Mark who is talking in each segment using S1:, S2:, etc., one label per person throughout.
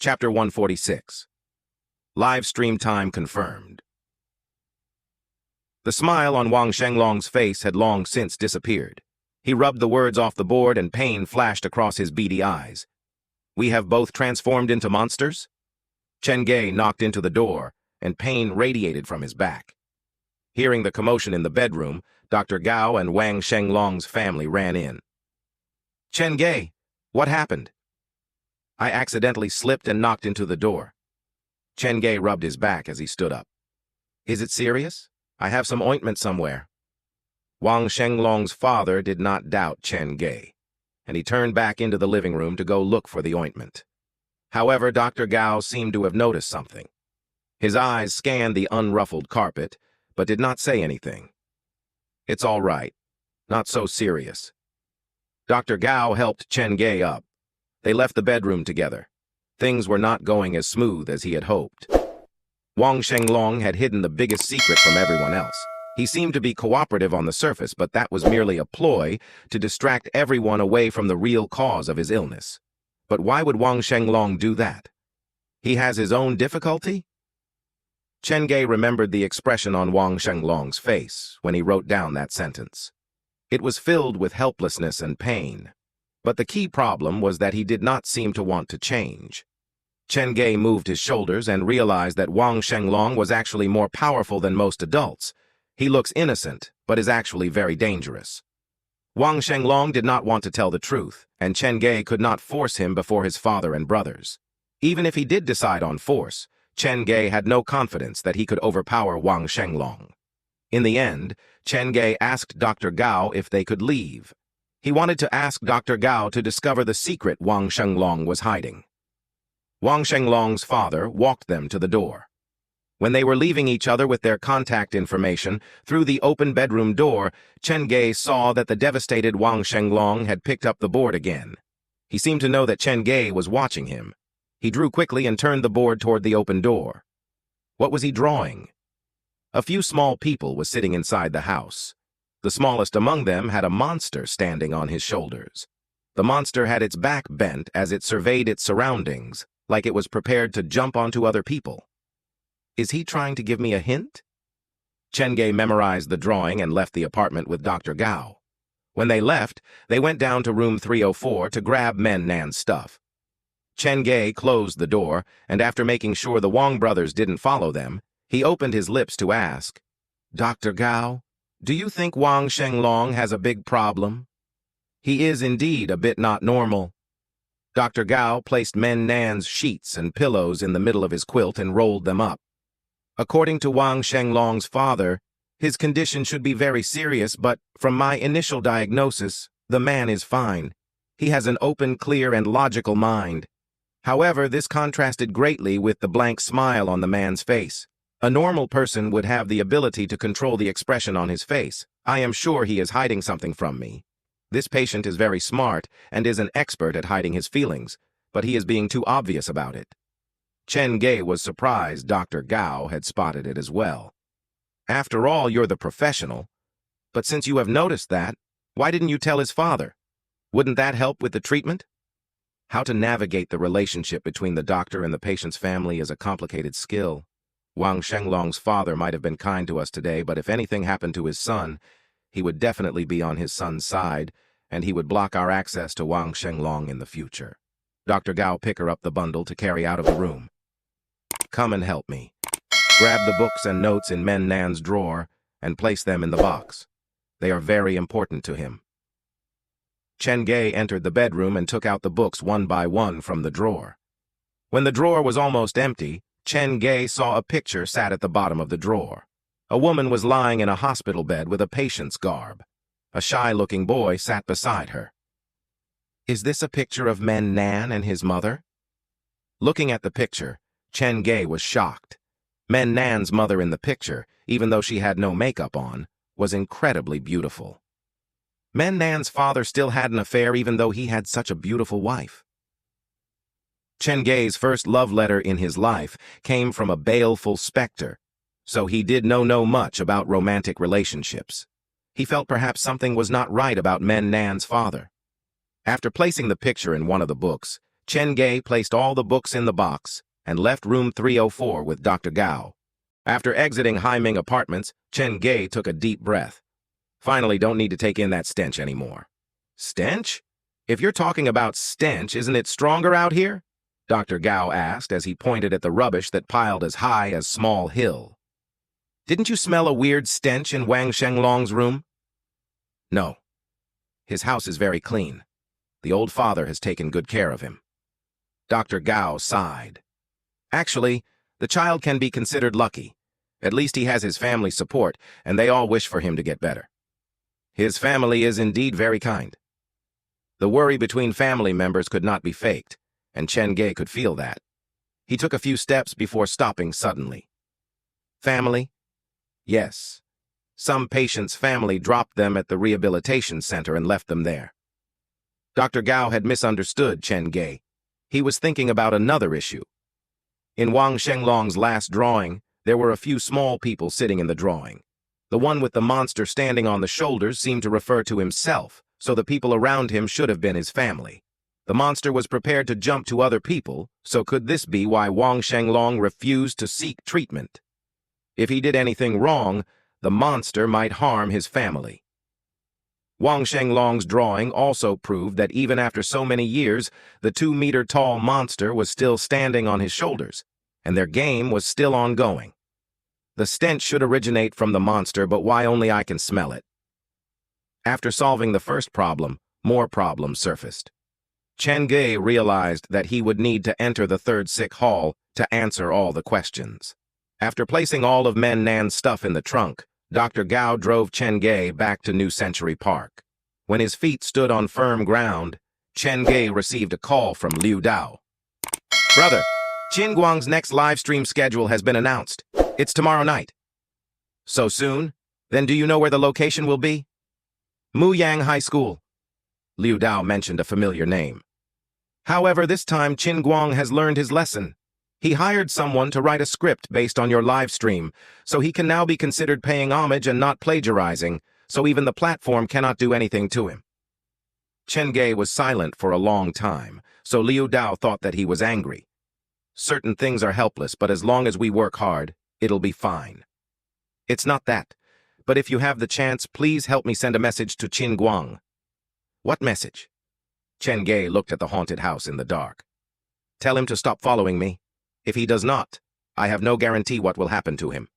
S1: Chapter 146. Live stream time confirmed. The smile on Wang Shang Long's face had long since disappeared. He rubbed the words off the board and pain flashed across his beady eyes. We have both transformed into monsters? Chen Ge knocked into the door, and pain radiated from his back. Hearing the commotion in the bedroom, Dr. Gao and Wang Shang Long's family ran in. Chen Ge, what happened? I accidentally slipped and knocked into the door. Chen Ge rubbed his back as he stood up. Is it serious? I have some ointment somewhere. Wang Shang Long's father did not doubt Chen Ge, and he turned back into the living room to go look for the ointment. However, Dr. Gao seemed to have noticed something. His eyes scanned the unruffled carpet, but did not say anything. It's all right. Not so serious. Dr. Gao helped Chen Ge up. They left the bedroom together. Things were not going as smooth as he had hoped. Wang Shang Long had hidden the biggest secret from everyone else. He seemed to be cooperative on the surface, but that was merely a ploy to distract everyone away from the real cause of his illness. But why would Wang Shang Long do that? He has his own difficulty? Chen Ge remembered the expression on Wang Shang Long's face when he wrote down that sentence. It was filled with helplessness and pain. But the key problem was that he did not seem to want to change. Chen Ge moved his shoulders and realized that Wang Shang Long was actually more powerful than most adults. He looks innocent, but is actually very dangerous. Wang Shang Long did not want to tell the truth, and Chen Ge could not force him before his father and brothers. Even if he did decide on force, Chen Ge had no confidence that he could overpower Wang Shang Long. In the end, Chen Ge asked Dr. Gao if they could leave. He wanted to ask Dr. Gao to discover the secret Wang Shang Long was hiding. Wang Shang Long's father walked them to the door. When they were leaving each other with their contact information, through the open bedroom door, Chen Ge saw that the devastated Wang Shang Long had picked up the board again. He seemed to know that Chen Ge was watching him. He drew quickly and turned the board toward the open door. What was he drawing? A few small people was sitting inside the house. The smallest among them had a monster standing on his shoulders. The monster had its back bent as it surveyed its surroundings, like it was prepared to jump onto other people. Is he trying to give me a hint? Chen Ge memorized the drawing and left the apartment with Dr. Gao. When they left, they went down to room 304 to grab Men Nan's stuff. Chen Ge closed the door, and after making sure the Wang brothers didn't follow them, he opened his lips to ask, Dr. Gao, do you think Wang Shang Long has a big problem? He is indeed a bit not normal. Dr. Gao placed Men Nan's sheets and pillows in the middle of his quilt and rolled them up. According to Wang Shang Long's father, his condition should be very serious, but from my initial diagnosis, the man is fine. He has an open, clear, and logical mind. However, this contrasted greatly with the blank smile on the man's face. A normal person would have the ability to control the expression on his face. I am sure he is hiding something from me. This patient is very smart and is an expert at hiding his feelings, but he is being too obvious about it. Chen Ge was surprised Dr. Gao had spotted it as well. After all, you're the professional. But since you have noticed that, why didn't you tell his father? Wouldn't that help with the treatment? How to navigate the relationship between the doctor and the patient's family is a complicated skill. Wang Shang Long's father might have been kind to us today, but if anything happened to his son, he would definitely be on his son's side, and he would block our access to Wang Shang Long in the future. Dr. Gao picked her up the bundle to carry out of the room. Come and help me. Grab the books and notes in Men Nan's drawer and place them in the box. They are very important to him. Chen Ge entered the bedroom and took out the books one by one from the drawer. When the drawer was almost empty, Chen Ge saw a picture sat at the bottom of the drawer. A woman was lying in a hospital bed with a patient's garb. A shy-looking boy sat beside her. Is this a picture of Men Nan and his mother? Looking at the picture, Chen Ge was shocked. Men Nan's mother in the picture, even though she had no makeup on, was incredibly beautiful. Men Nan's father still had an affair even though he had such a beautiful wife. Chen Ge's first love letter in his life came from a baleful specter, so he did not know much about romantic relationships. He felt perhaps something was not right about Men Nan's father. After placing the picture in one of the books, Chen Ge placed all the books in the box and left room 304 with Dr. Gao. After exiting Haiming Apartments, Chen Ge took a deep breath. Finally, don't need to take in that stench anymore. Stench? If you're talking about stench, isn't it stronger out here? Dr. Gao asked as he pointed at the rubbish that piled as high as Small Hill. Didn't you smell a weird stench in Wang Shang Long's room? No. His house is very clean. The old father has taken good care of him. Dr. Gao sighed. Actually, the child can be considered lucky. At least he has his family's support, and they all wish for him to get better. His family is indeed very kind. The worry between family members could not be faked, and Chen Ge could feel that. He took a few steps before stopping suddenly. Family? Yes. Some patient's family dropped them at the rehabilitation center and left them there. Dr. Gao had misunderstood Chen Ge. He was thinking about another issue. In Wang Shang Long's last drawing, there were a few small people sitting in the drawing. The one with the monster standing on the shoulders seemed to refer to himself, so the people around him should have been his family. The monster was prepared to jump to other people, so could this be why Wang Shang Long refused to seek treatment? If he did anything wrong, the monster might harm his family. Wang Shang Long's drawing also proved that even after so many years, the 2-meter-tall monster was still standing on his shoulders, and their game was still ongoing. The stench should originate from the monster, but why only I can smell it? After solving the first problem, more problems surfaced. Chen Ge realized that he would need to enter the third sick hall to answer all the questions. After placing all of Men Nan's stuff in the trunk, Dr. Gao drove Chen Ge back to New Century Park. When his feet stood on firm ground, Chen Ge received a call from Liu Dao. Brother, Qin Guang's next live stream schedule has been announced. It's tomorrow night. So soon? Then do you know where the location will be? Muyang High School. Liu Dao mentioned a familiar name. However, this time Qin Guang has learned his lesson. He hired someone to write a script based on your live stream, so he can now be considered paying homage and not plagiarizing, so even the platform cannot do anything to him. Chen Ge was silent for a long time, so Liu Dao thought that he was angry. Certain things are helpless, but as long as we work hard, it'll be fine. It's not that, but if you have the chance, please help me send a message to Qin Guang. What message? Chen Ge looked at the haunted house in the dark. Tell him to stop following me. If he does not, I have no guarantee what will happen to him.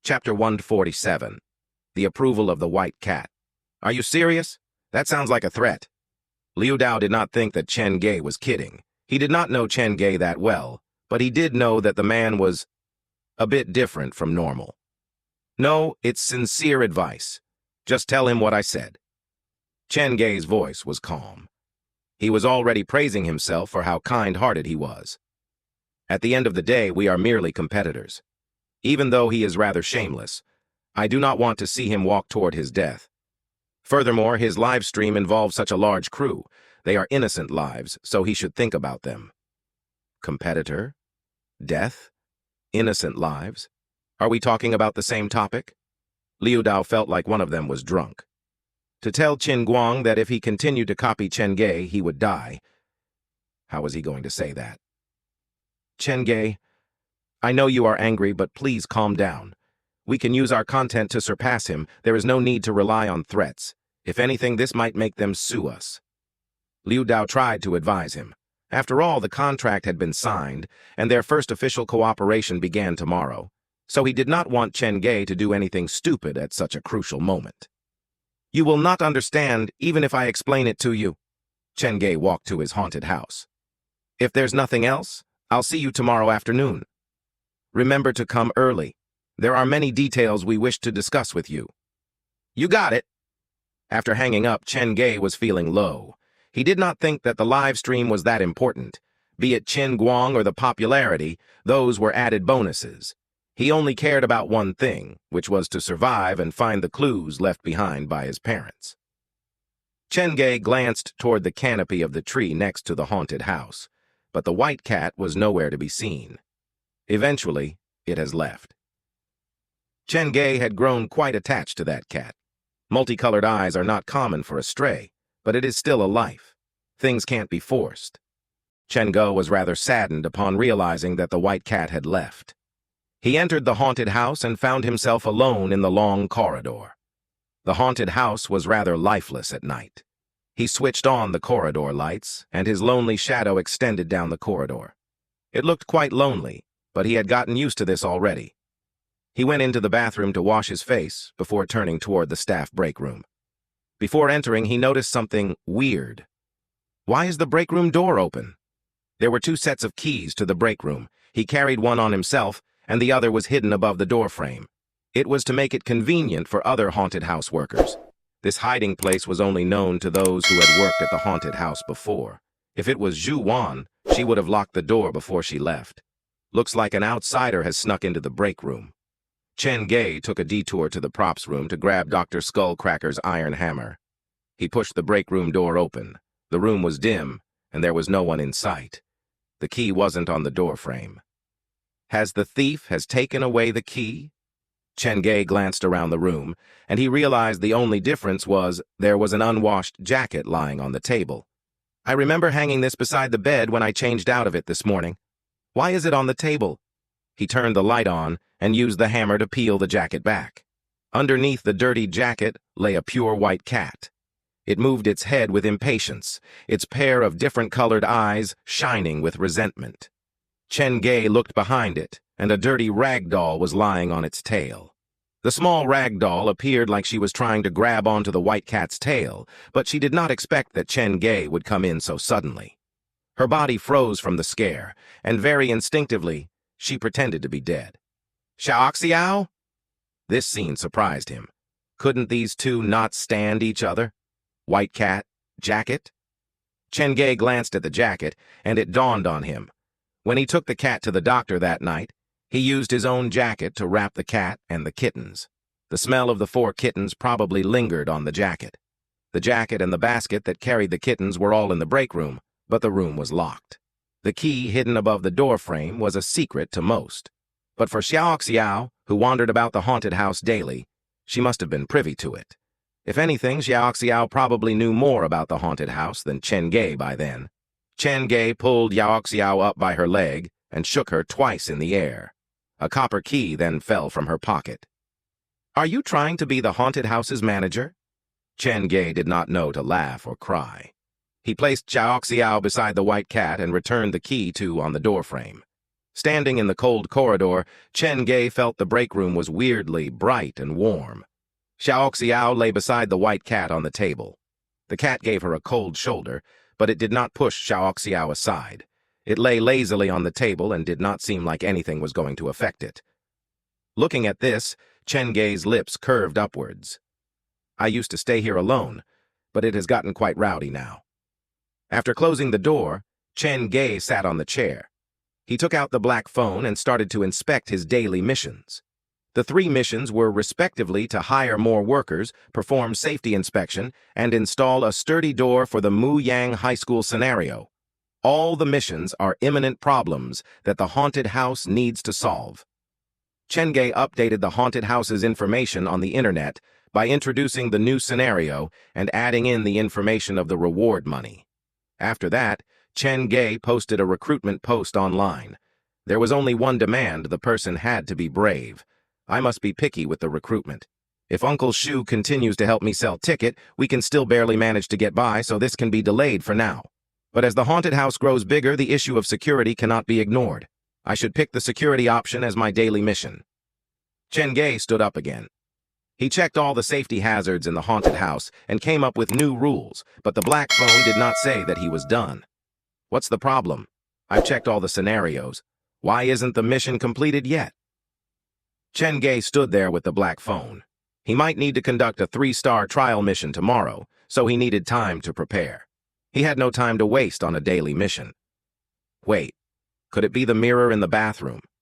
S1: Chapter 147. The Approval of the White Cat. Are you serious? That sounds like a threat. Liu Dao did not think that Chen Ge was kidding. He did not know Chen Ge that well, but he did know that the man was a bit different from normal. No, it's sincere advice. Just tell him what I said. Chen Ge's voice was calm. He was already praising himself for how kind-hearted he was. At the end of the day, we are merely competitors. Even though he is rather shameless, I do not want to see him walk toward his death. Furthermore, his live stream involves such a large crew. They are innocent lives, so he should think about them. Competitor? Death? Innocent lives? Are we talking about the same topic? Liu Dao felt like one of them was drunk. To tell Qin Guang that if he continued to copy Chen Ge, he would die. How was he going to say that? Chen Ge, I know you are angry, but please calm down. We can use our content to surpass him. There is no need to rely on threats. If anything, this might make them sue us. Liu Dao tried to advise him. After all, the contract had been signed, and their first official cooperation began tomorrow, so he did not want Chen Ge to do anything stupid at such a crucial moment. You will not understand, even if I explain it to you. Chen Ge walked to his haunted house. If there's nothing else, I'll see you tomorrow afternoon. Remember to come early. There are many details we wish to discuss with you. You got it. After hanging up, Chen Ge was feeling low. He did not think that the live stream was that important. Be it Qin Guang or the popularity, those were added bonuses. He only cared about one thing, which was to survive and find the clues left behind by his parents. Chen Ge glanced toward the canopy of the tree next to the haunted house, but the white cat was nowhere to be seen. Eventually, it has left. Chen Ge had grown quite attached to that cat. Multicolored eyes are not common for a stray, but it is still a life. Things can't be forced. Chen Ge was rather saddened upon realizing that the white cat had left. He entered the haunted house and found himself alone in the long corridor. The haunted house was rather lifeless at night. He switched on the corridor lights, and his lonely shadow extended down the corridor. It looked quite lonely, but he had gotten used to this already. He went into the bathroom to wash his face before turning toward the staff break room. Before entering, he noticed something weird. Why is the break room door open? There were 2 sets of keys to the break room. He carried one on himself, and the other was hidden above the door frame. It was to make it convenient for other haunted house workers. This hiding place was only known to those who had worked at the haunted house before. If it was Zhu Wan, she would have locked the door before she left. Looks like an outsider has snuck into the break room. Chen Ge took a detour to the props room to grab Dr. Skullcracker's iron hammer. He pushed the break room door open. The room was dim, and there was no one in sight. The key wasn't on the door frame. Has the thief taken away the key? Chen Ge glanced around the room, and he realized the only difference was there was an unwashed jacket lying on the table. I remember hanging this beside the bed when I changed out of it this morning. Why is it on the table? He turned the light on and used the hammer to peel the jacket back. Underneath the dirty jacket lay a pure white cat. It moved its head with impatience, its pair of different-colored eyes shining with resentment. Chen Ge looked behind it, and a dirty rag doll was lying on its tail. The small rag doll appeared like she was trying to grab onto the white cat's tail, but she did not expect that Chen Ge would come in so suddenly. Her body froze from the scare, and very instinctively, she pretended to be dead. Xiao? This scene surprised him. Couldn't these two not stand each other? White cat, jacket? Chen Ge glanced at the jacket, and it dawned on him. When he took the cat to the doctor that night, he used his own jacket to wrap the cat and the kittens. The smell of the 4 kittens probably lingered on the jacket. The jacket and the basket that carried the kittens were all in the break room, but the room was locked. The key hidden above the door frame was a secret to most. But for Xiao, who wandered about the haunted house daily, she must have been privy to it. If anything, Xiao probably knew more about the haunted house than Chen Ge by then. Chen Ge pulled Xiao up by her leg and shook her twice in the air. A copper key then fell from her pocket. Are you trying to be the haunted house's manager? Chen Ge did not know to laugh or cry. He placed Xiao beside the white cat and returned the key on the doorframe. Standing in the cold corridor, Chen Ge felt the break room was weirdly bright and warm. Xiao lay beside the white cat on the table. The cat gave her a cold shoulder, but it did not push Xiao aside. It lay lazily on the table and did not seem like anything was going to affect it. Looking at this, Chen Ge's lips curved upwards. I used to stay here alone, but it has gotten quite rowdy now. After closing the door, Chen Ge sat on the chair. He took out the black phone and started to inspect his daily missions. The 3 missions were respectively to hire more workers, perform safety inspection, and install a sturdy door for the Muyang High School scenario. All the missions are imminent problems that the haunted house needs to solve. Chen Ge updated the haunted house's information on the internet by introducing the new scenario and adding in the information of the reward money. After that, Chen Ge posted a recruitment post online. There was only one demand: the person had to be brave. I must be picky with the recruitment. If Uncle Shu continues to help me sell ticket, we can still barely manage to get by, so this can be delayed for now. But as the haunted house grows bigger, the issue of security cannot be ignored. I should pick the security option as my daily mission. Chen Ge stood up again. He checked all the safety hazards in the haunted house and came up with new rules, but the black phone did not say that he was done. What's the problem? I've checked all the scenarios. Why isn't the mission completed yet? Chen Ge stood there with the black phone. He might need to conduct a 3-star trial mission tomorrow, so he needed time to prepare. He had no time to waste on a daily mission. Wait, could it be the mirror in the bathroom?